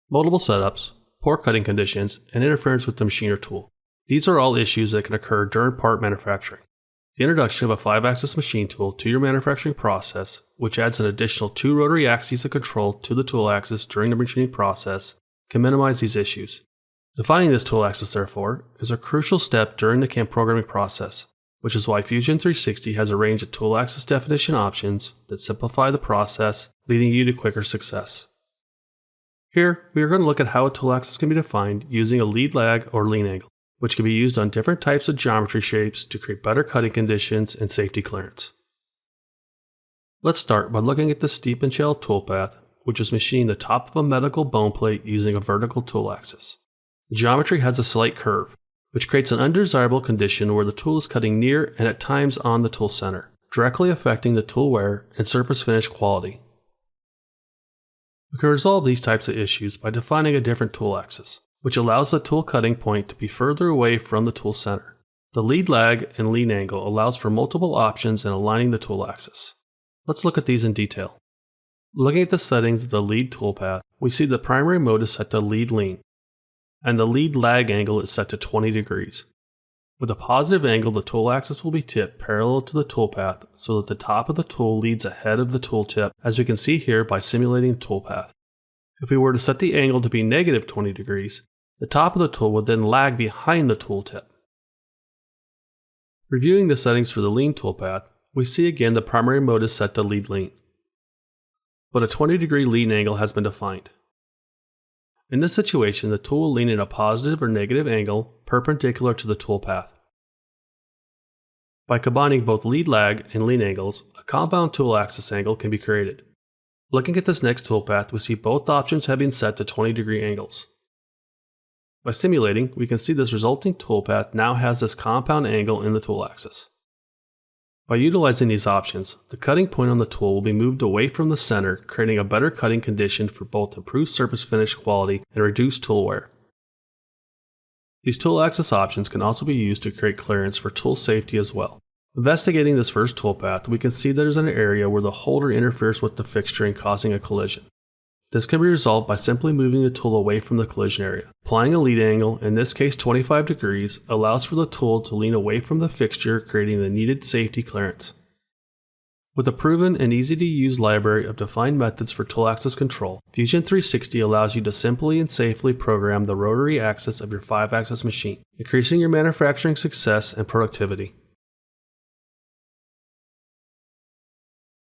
multiple setups, poor cutting conditions, and interference with the machine or tool. These are all issues that can occur during part manufacturing. The introduction of a 5-axis machine tool to your manufacturing process, which adds an additional 2 rotary axes of control to the tool axis during the machining process, can minimize these issues. Defining this tool axis, therefore, is a crucial step during the CAM programming process, which is why Fusion 360 has a range of tool axis definition options that simplify the process, leading you to quicker success. Here, we are going to look at how a tool axis can be defined using a lead lag or lean angle, which can be used on different types of geometry shapes to create better cutting conditions and safety clearance. Let's start by looking at the steep and shallow toolpath, which is machining the top of a medical bone plate using a vertical tool axis. The geometry has a slight curve, which creates an undesirable condition where the tool is cutting near and at times on the tool center, directly affecting the tool wear and surface finish quality. We can resolve these types of issues by defining a different tool axis, which allows the tool cutting point to be further away from the tool center. The lead lag and lean angle allows for multiple options in aligning the tool axis. Let's look at these in detail. Looking at the settings of the lead toolpath, we see the primary mode is set to lead lean, and the lead lag angle is set to 20 degrees. With a positive angle, the tool axis will be tipped parallel to the toolpath so that the top of the tool leads ahead of the tool tip, as we can see here by simulating the toolpath. If we were to set the angle to be negative 20 degrees, the top of the tool would then lag behind the tool tip. Reviewing the settings for the lean toolpath, we see again the primary mode is set to lead lean, but a 20-degree lean angle has been defined. In this situation, the tool will lean in a positive or negative angle perpendicular to the tool path. By combining both lead lag and lean angles, a compound tool axis angle can be created. Looking at this next toolpath, we see both options have been set to 20-degree angles. By simulating, we can see this resulting toolpath now has this compound angle in the tool axis. By utilizing these options, the cutting point on the tool will be moved away from the center, creating a better cutting condition for both improved surface finish quality and reduced tool wear. These tool axis options can also be used to create clearance for tool safety as well. Investigating this first toolpath, we can see there is an area where the holder interferes with the fixturing, causing a collision. This can be resolved by simply moving the tool away from the collision area. Applying a lead angle, in this case 25 degrees, allows for the tool to lean away from the fixture, creating the needed safety clearance. With a proven and easy to use library of defined methods for tool axis control, Fusion 360 allows you to simply and safely program the rotary axis of your 5-axis machine, increasing your manufacturing success and productivity.